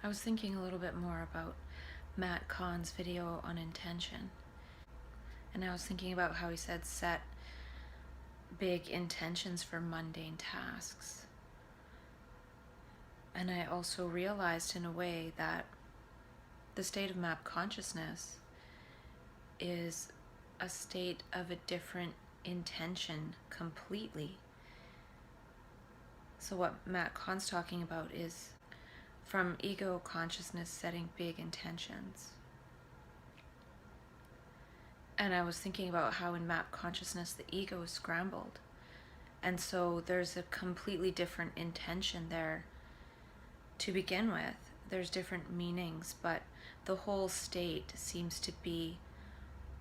I was thinking a little bit more about Matt Kahn's video on intention. And I was thinking about how he said set big intentions for mundane tasks. And I also realized in a way that the state of map consciousness is a state of a different intention completely. So what Matt Kahn's talking about is from ego consciousness setting big intentions. And I was thinking about how in map consciousness the ego is scrambled. And so there's a completely different intention there to begin with. There's different meanings, but the whole state seems to be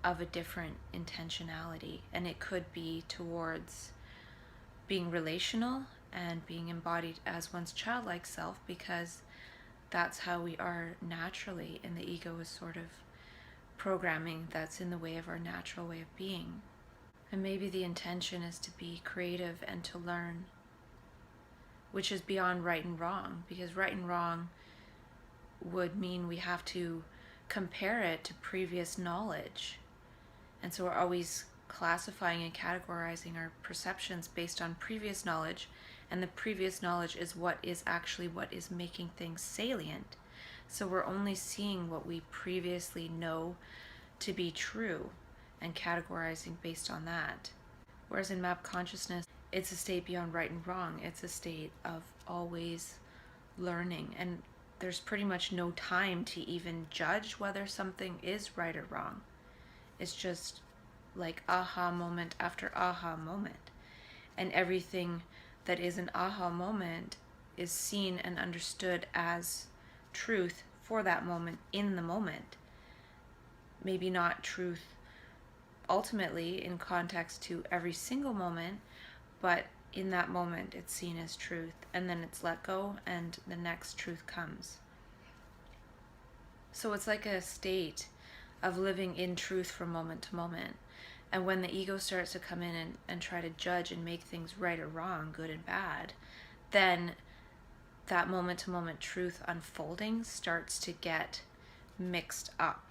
of a different intentionality. And it could be towards being relational and being embodied as one's childlike self, because that's how we are naturally, and the ego is sort of programming that's in the way of our natural way of being. And maybe the intention is to be creative and to learn, which is beyond right and wrong, because right and wrong would mean we have to compare it to previous knowledge. And so we're always classifying and categorizing our perceptions based on previous knowledge, and the previous knowledge is what is actually what is making things salient. So we're only seeing what we previously know to be true and categorizing based on that. Whereas in map consciousness, it's a state beyond right and wrong. It's a state of always learning, and there's pretty much no time to even judge whether something is right or wrong. It's just like aha moment after aha moment. And everything that is an aha moment is seen and understood as truth for that moment in the moment. Maybe not truth ultimately in context to every single moment, but in that moment it's seen as truth, and then it's let go and the next truth comes. So it's like a state of living in truth from moment to moment. And when the ego starts to come in and try to judge and make things right or wrong, good and bad, then that moment to moment truth unfolding starts to get mixed up.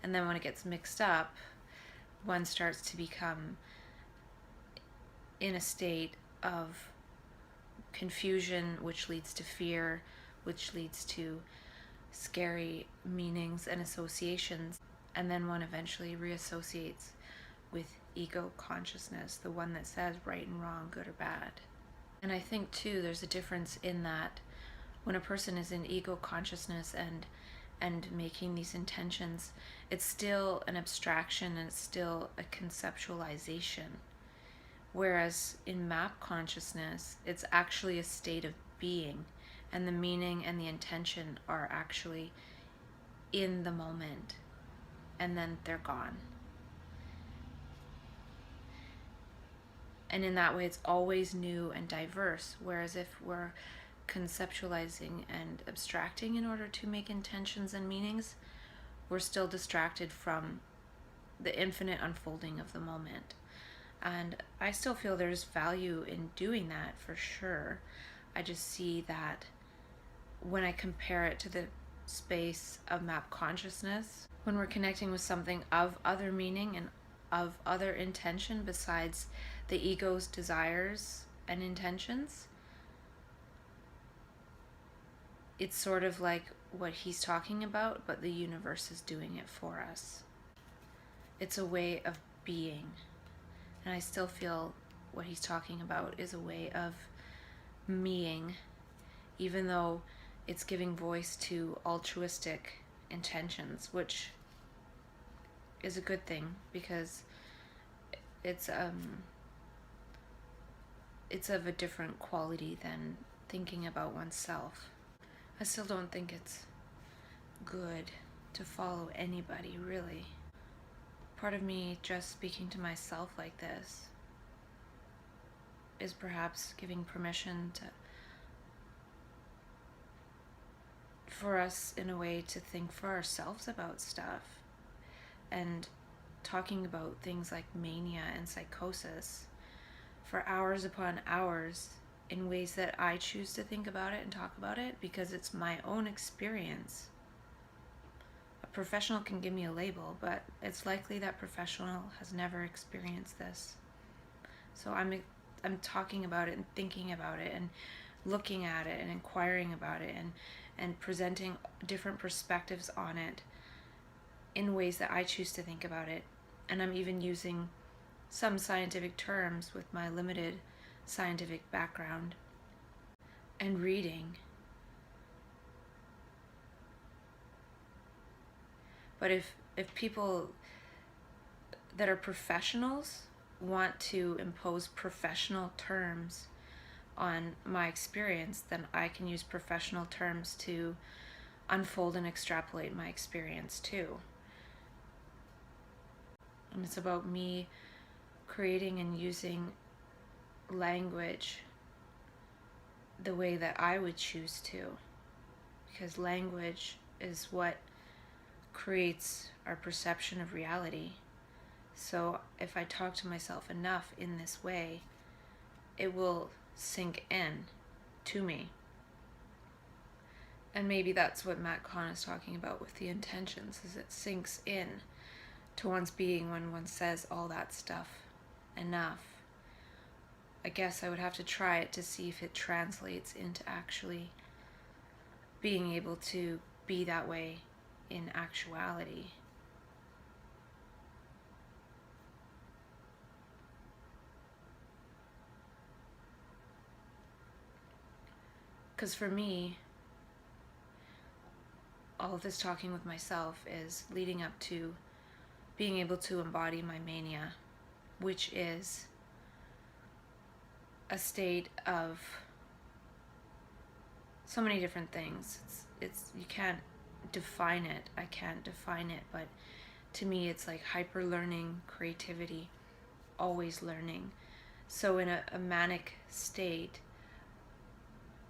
And then when it gets mixed up, one starts to become in a state of confusion, which leads to fear, which leads to scary meanings and associations. And then one eventually reassociates with ego consciousness, the one that says right and wrong, good or bad. And I think too there's a difference in that when a person is in ego consciousness and making these intentions, it's still an abstraction and it's still a conceptualization. Whereas in map consciousness, it's actually a state of being, and the meaning and the intention are actually in the moment, and then they're gone. And in that way, it's always new and diverse. Whereas if we're conceptualizing and abstracting in order to make intentions and meanings, we're still distracted from the infinite unfolding of the moment. And I still feel there's value in doing that for sure. I just see that when I compare it to the space of map consciousness, when we're connecting with something of other meaning and of other intention besides the ego's desires and intentions, it's sort of like what he's talking about, but the universe is doing it for us. It's a way of being. And I still feel what he's talking about is a way of meing, even though it's giving voice to altruistic intentions, which is a good thing, because it's of a different quality than thinking about oneself. I still don't think it's good to follow anybody, really. Part of me just speaking to myself like this is perhaps giving permission for us in a way to think for ourselves about stuff, and talking about things like mania and psychosis for hours upon hours in ways that I choose to think about it and talk about it, because it's my own experience. A professional can give me a label, but it's likely that professional has never experienced this. So I'm talking about it and thinking about it and looking at it and inquiring about it and presenting different perspectives on it in ways that I choose to think about it. And I'm even using some scientific terms with my limited scientific background and reading. But if people that are professionals want to impose professional terms on my experience, then I can use professional terms to unfold and extrapolate my experience too. And it's about me creating and using language the way that I would choose to, because language is what creates our perception of reality. So if I talk to myself enough in this way, it will sink in to me. And maybe that's what Matt Kahn is talking about with the intentions, is it sinks in to one's being when one says all that stuff enough. I guess I would have to try it to see if it translates into actually being able to be that way in actuality. Because for me, all of this talking with myself is leading up to being able to embody my mania, which is a state of so many different things. It's you can't define it. I can't define it, but to me it's like hyper learning, creativity, always learning. So in a manic state,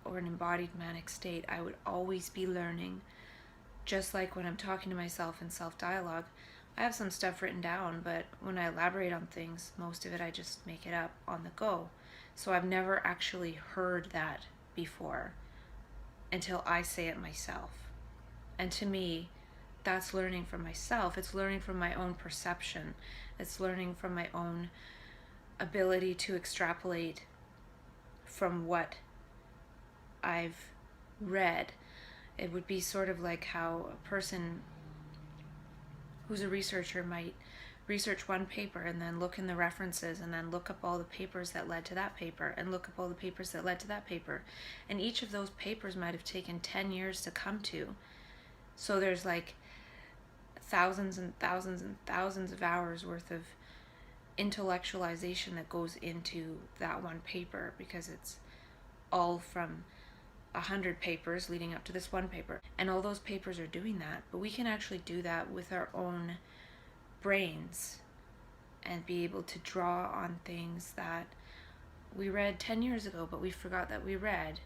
or an embodied manic state, I would always be learning. Just like when I'm talking to myself in self-dialogue, I have some stuff written down, but when I elaborate on things, most of it I just make it up on the go. So I've never actually heard that before until I say it myself. And to me, that's learning from myself. It's learning from my own perception. It's learning from my own ability to extrapolate from what I've read. It would be sort of like how a person who's a researcher might research one paper and then look in the references and then look up all the papers that led to that paper and look up all the papers that led to that paper. And each of those papers might have taken 10 years to come to. So there's like thousands and thousands and thousands of hours worth of intellectualization that goes into that one paper, because it's all from 100 papers leading up to this one paper. And all those papers are doing that, but we can actually do that with our own brains and be able to draw on things that we read 10 years ago but we forgot that we read,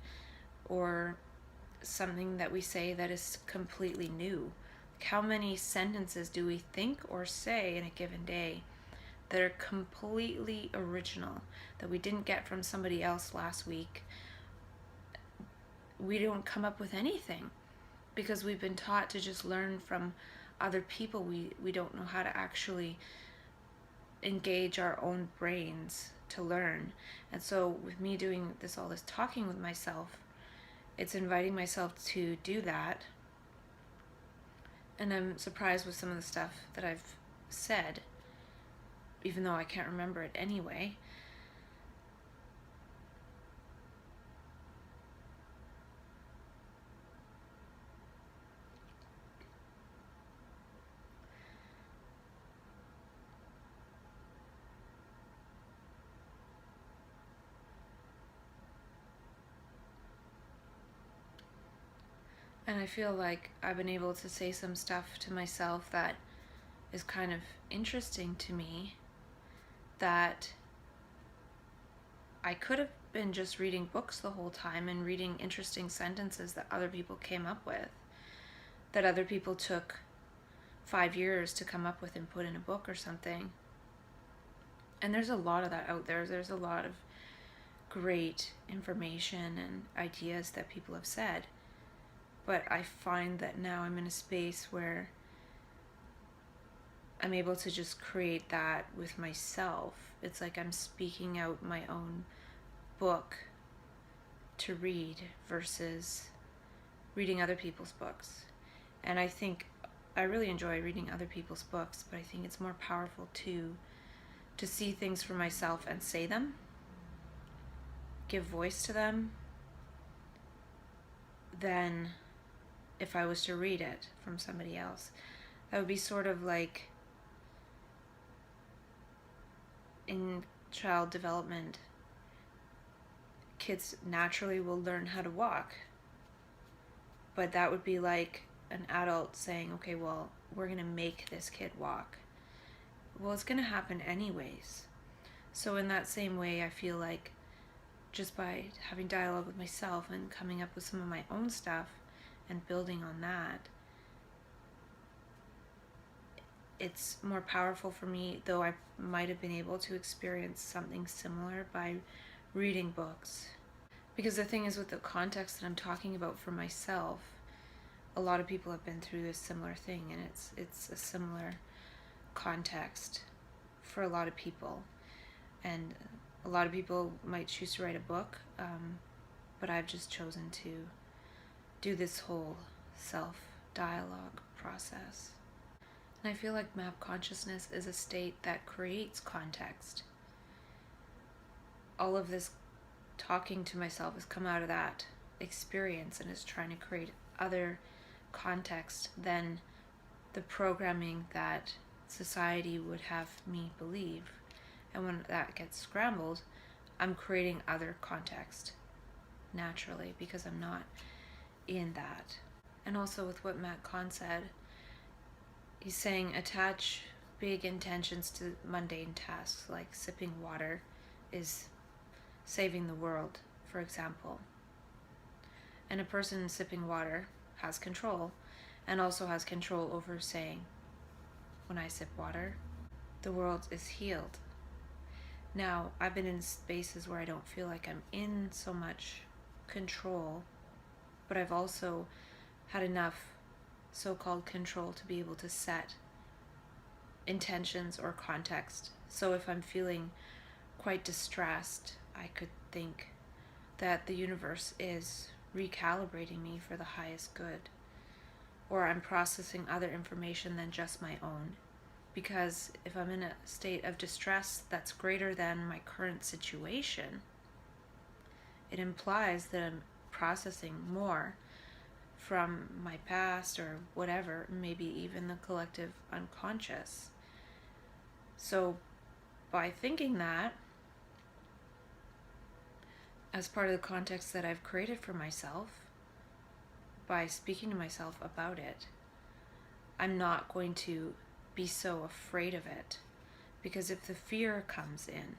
or something that we say that is completely new. Like, how many sentences do we think or say in a given day that are completely original, that we didn't get from somebody else last week? We don't come up with anything because we've been taught to just learn from other people. We don't know how to actually engage our own brains to learn. And so with me doing this, all this talking with myself, it's inviting myself to do that. And I'm surprised with some of the stuff that I've said, even though I can't remember it anyway. And I feel like I've been able to say some stuff to myself that is kind of interesting to me, that I could have been just reading books the whole time and reading interesting sentences that other people came up with, that other people took 5 years to come up with and put in a book or something. And there's a lot of that out there. There's a lot of great information and ideas that people have said. But I find that now I'm in a space where I'm able to just create that with myself. It's like I'm speaking out my own book to read versus reading other people's books. And I think I really enjoy reading other people's books, but I think it's more powerful to see things for myself and say them, give voice to them, than if I was to read it from somebody else. That would be sort of like in child development, kids naturally will learn how to walk. But that would be like an adult saying, okay, well, we're going to make this kid walk. Well, it's going to happen anyways. So in that same way, I feel like just by having dialogue with myself and coming up with some of my own stuff and building on that, it's more powerful for me, though I might have been able to experience something similar by reading books. Because the thing is, with the context that I'm talking about for myself, a lot of people have been through this similar thing, and it's a similar context for a lot of people. And a lot of people might choose to write a book, but I've just chosen to do this whole self-dialogue process. And I feel like map consciousness is a state that creates context. All of this talking to myself has come out of that experience and is trying to create other context than the programming that society would have me believe. And when that gets scrambled, I'm creating other context naturally because I'm not in that. And also with what Matt Kahn said, he's saying attach big intentions to mundane tasks, like sipping water is saving the world, for example. And a person sipping water has control, and also has control over saying, when I sip water, the world is healed. Now, I've been in spaces where I don't feel like I'm in so much control, but I've also had enough so-called control to be able to set intentions or context. So if I'm feeling quite distressed, I could think that the universe is recalibrating me for the highest good, or I'm processing other information than just my own. Because if I'm in a state of distress that's greater than my current situation, it implies that I'm processing more from my past or whatever, maybe even the collective unconscious. So by thinking that, as part of the context that I've created for myself, by speaking to myself about it, I'm not going to be so afraid of it. Because if the fear comes in,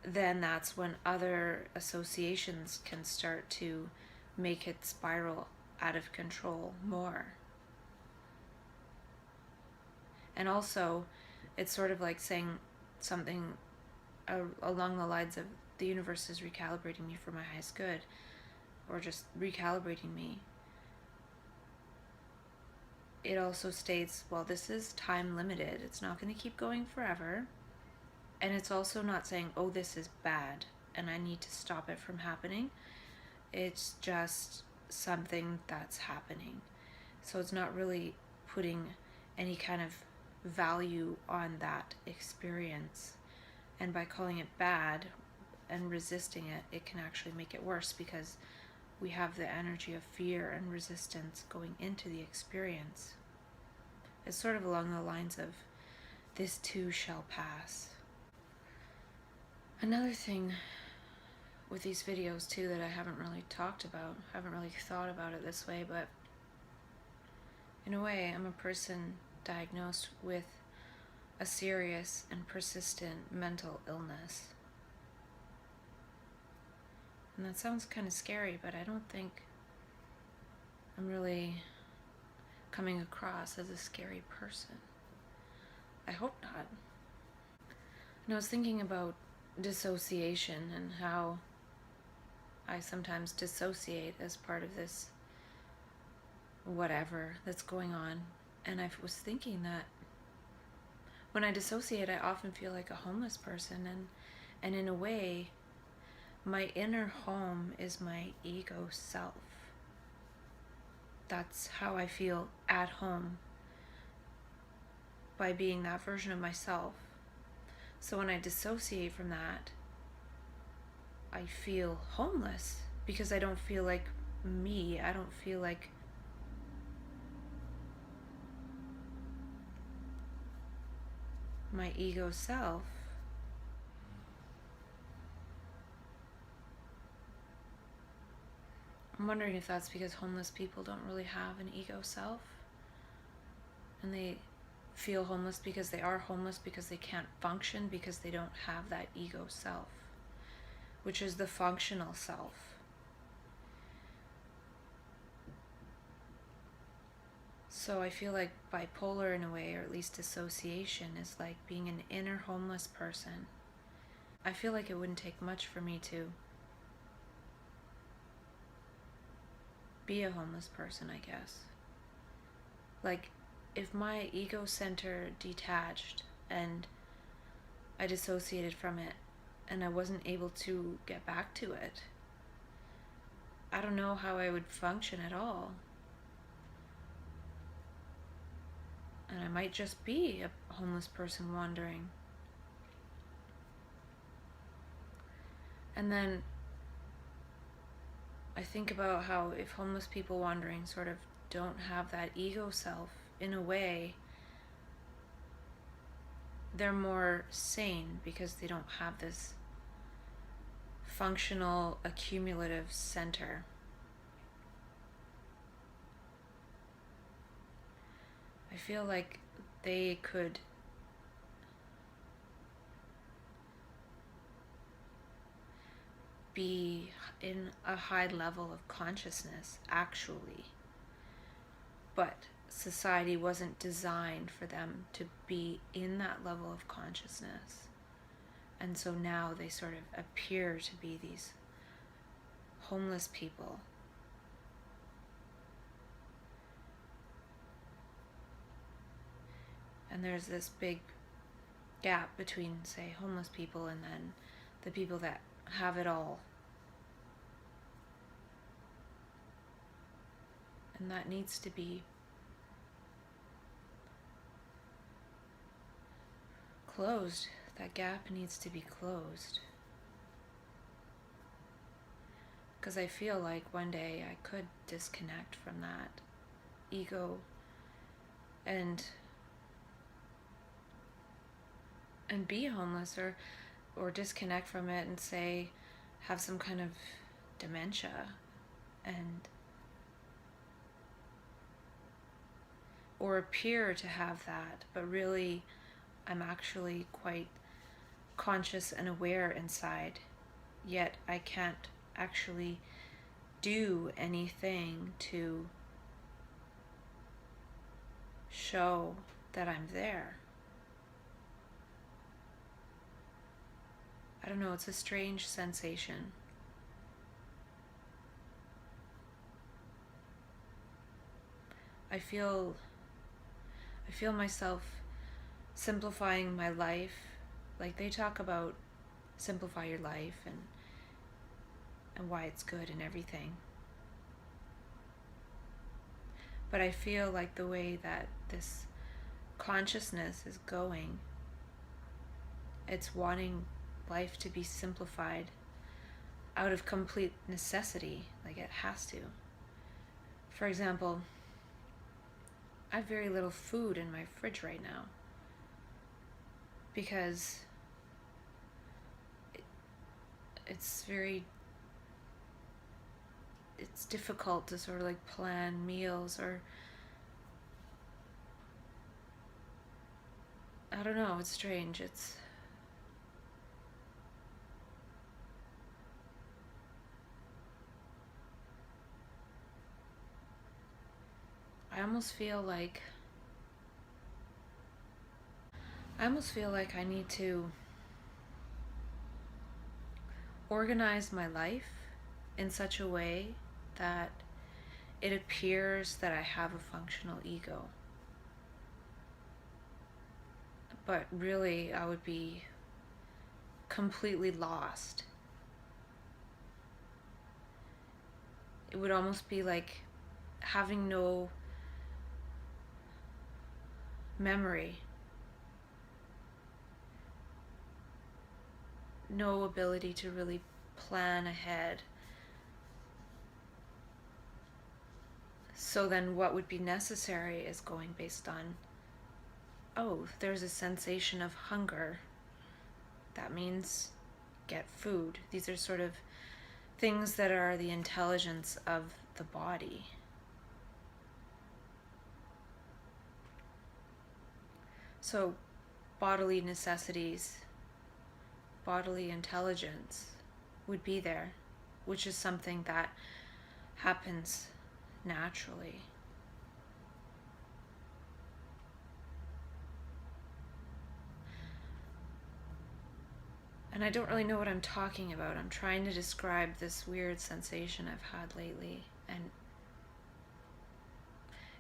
then that's when other associations can start to make it spiral out of control more. And also, it's sort of like saying something along the lines of the universe is recalibrating me for my highest good, or just recalibrating me. It also states, well, this is time limited. It's not going to keep going forever. And it's also not saying, oh, this is bad and I need to stop it from happening. It's just something that's happening. So it's not really putting any kind of value on that experience. And by calling it bad and resisting it, it can actually make it worse, because we have the energy of fear and resistance going into the experience. It's sort of along the lines of, this too shall pass. Another thing with these videos too that I haven't really talked about, haven't really thought about it this way, but in a way, I'm a person diagnosed with a serious and persistent mental illness. And that sounds kind of scary, but I don't think I'm really coming across as a scary person. I hope not. And I was thinking about dissociation and how I sometimes dissociate as part of this whatever that's going on. And I was thinking that when I dissociate, I often feel like a homeless person, and in a way, my inner home is my ego self. That's how I feel at home, by being that version of myself. So when I dissociate from that, I feel homeless because I don't feel like me. I don't feel like my ego self. I'm wondering if that's because homeless people don't really have an ego self, and they feel homeless because they are homeless because they can't function because they don't have that ego self, which is the functional self. So I feel like bipolar, in a way, or at least dissociation, is like being an inner homeless person. I feel like it wouldn't take much for me to be a homeless person, I guess. Like, if my ego center detached and I dissociated from it and I wasn't able to get back to it, I don't know how I would function at all. And I might just be a homeless person wandering. And then I think about how if homeless people wandering sort of don't have that ego self, in a way, they're more sane because they don't have this functional accumulative center. I feel like they could be in a high level of consciousness, actually, but society wasn't designed for them to be in that level of consciousness. And so now they sort of appear to be these homeless people. And there's this big gap between, say, homeless people and then the people that have it all. And that needs to be closed. That gap needs to be closed. Because I feel like one day I could disconnect from that ego and be homeless, or disconnect from it and, say, have some kind of dementia, and or appear to have that, but really I'm actually quite conscious and aware inside, yet I can't actually do anything to show that I'm there. I don't know, it's a strange sensation. I feel myself simplifying my life. Like, they talk about simplify your life and why it's good and everything. But I feel like the way that this consciousness is going, it's wanting life to be simplified out of complete necessity, like it has to. For example, I have very little food in my fridge right now because it's difficult to sort of like plan meals, or I don't know, it's strange. I almost feel like I need to organize my life in such a way that it appears that I have a functional ego. But really, I would be completely lost. It would almost be like having no memory, no ability to really plan ahead. So then what would be necessary is going based on, oh, there's a sensation of hunger. That means get food. These are sort of things that are the intelligence of the body. So bodily necessities, bodily intelligence would be there, which is something that happens naturally. And I don't really know what I'm talking about. I'm trying to describe this weird sensation I've had lately, and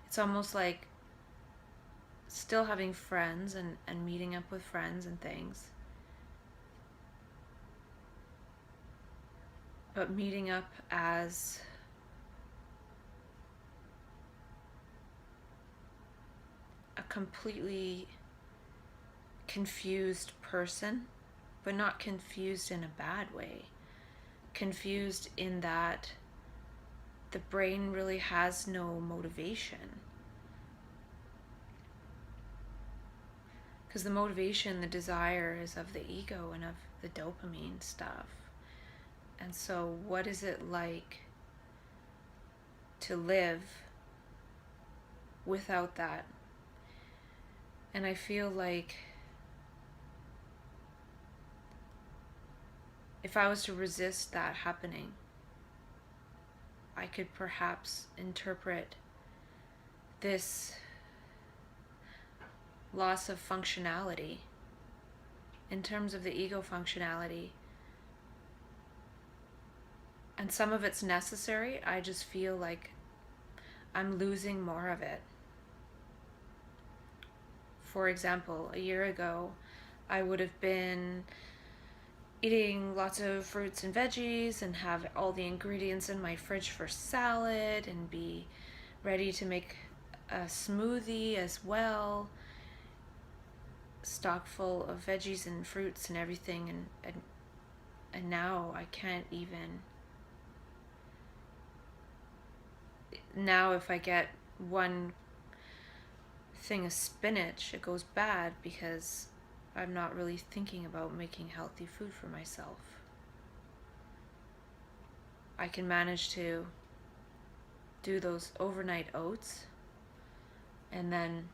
it's almost like still having friends and meeting up with friends and things, but meeting up as a completely confused person, but not confused in a bad way. Confused in that the brain really has no motivation. Because the motivation, the desire is of the ego and of the dopamine stuff. And so what is it like to live without that? And I feel like if I was to resist that happening, I could perhaps interpret this loss of functionality in terms of the ego functionality. And some of it's necessary. I just feel like I'm losing more of it. For example, a year ago, I would have been eating lots of fruits and veggies and have all the ingredients in my fridge for salad and be ready to make a smoothie as well, stock full of veggies and fruits and everything, and now I can't even. Now if I get one thing of spinach, it goes bad because I'm not really thinking about making healthy food for myself. I can manage to do those overnight oats and then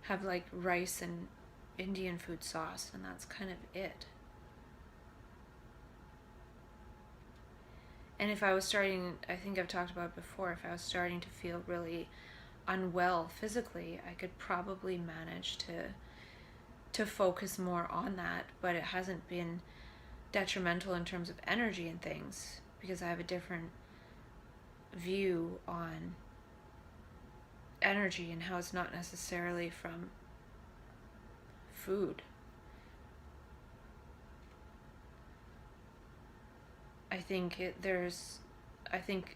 have like rice and Indian food sauce, and that's kind of it. And if I was starting, I think I've talked about it before, if I was starting to feel really unwell physically, I could probably manage to focus more on that, but it hasn't been detrimental in terms of energy and things, because I have a different view on energy and how it's not necessarily from food. I think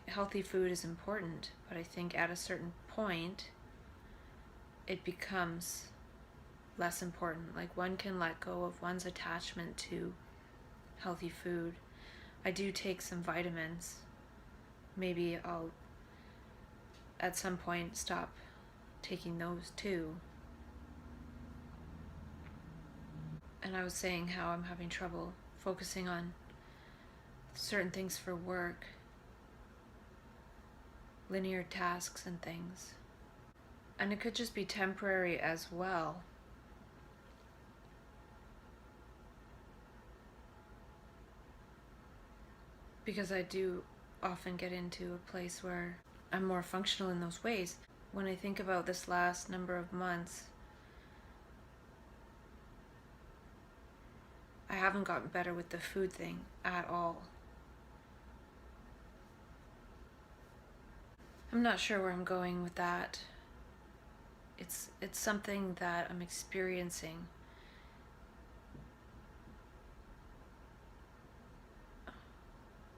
healthy food is important, but I think at a certain point it becomes less important. Like one can let go of one's attachment to healthy food. I do take some vitamins. Maybe I'll at some point stop taking those too. And I was saying how I'm having trouble focusing on certain things for work, linear tasks and things. And it could just be temporary as well. Because I do often get into a place where I'm more functional in those ways. When I think about this last number of months, I haven't gotten better with the food thing at all. I'm not sure where I'm going with that. It's something that I'm experiencing.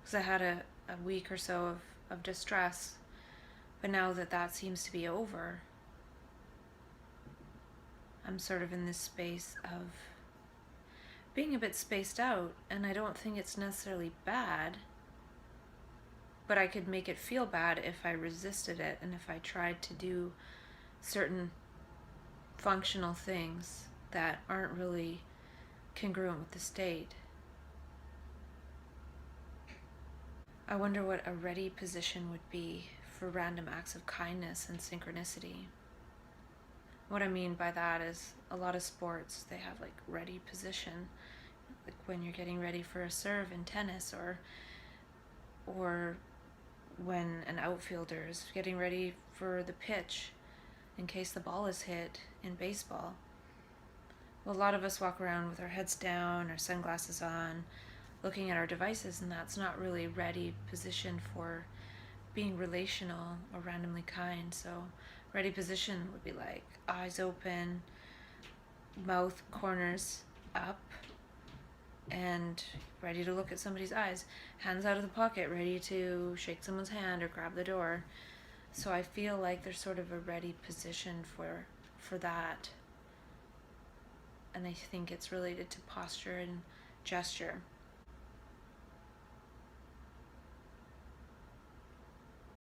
Because I had a week or so of distress, but now that seems to be over, I'm sort of in this space of being a bit spaced out, and I don't think it's necessarily bad, but I could make it feel bad if I resisted it and if I tried to do certain functional things that aren't really congruent with the state. I wonder what a ready position would be for random acts of kindness and synchronicity. What I mean by that is a lot of sports, they have like ready position, like when you're getting ready for a serve in tennis, or when an outfielder is getting ready for the pitch in case the ball is hit in baseball. Well, a lot of us walk around with our heads down, our sunglasses on, looking at our devices, and that's not really ready position for being relational or randomly kind. So ready position would be like eyes open, mouth corners up, and ready to look at somebody's eyes, hands out of the pocket, ready to shake someone's hand or grab the door. So I feel like there's sort of a ready position for that. And I think it's related to posture and gesture.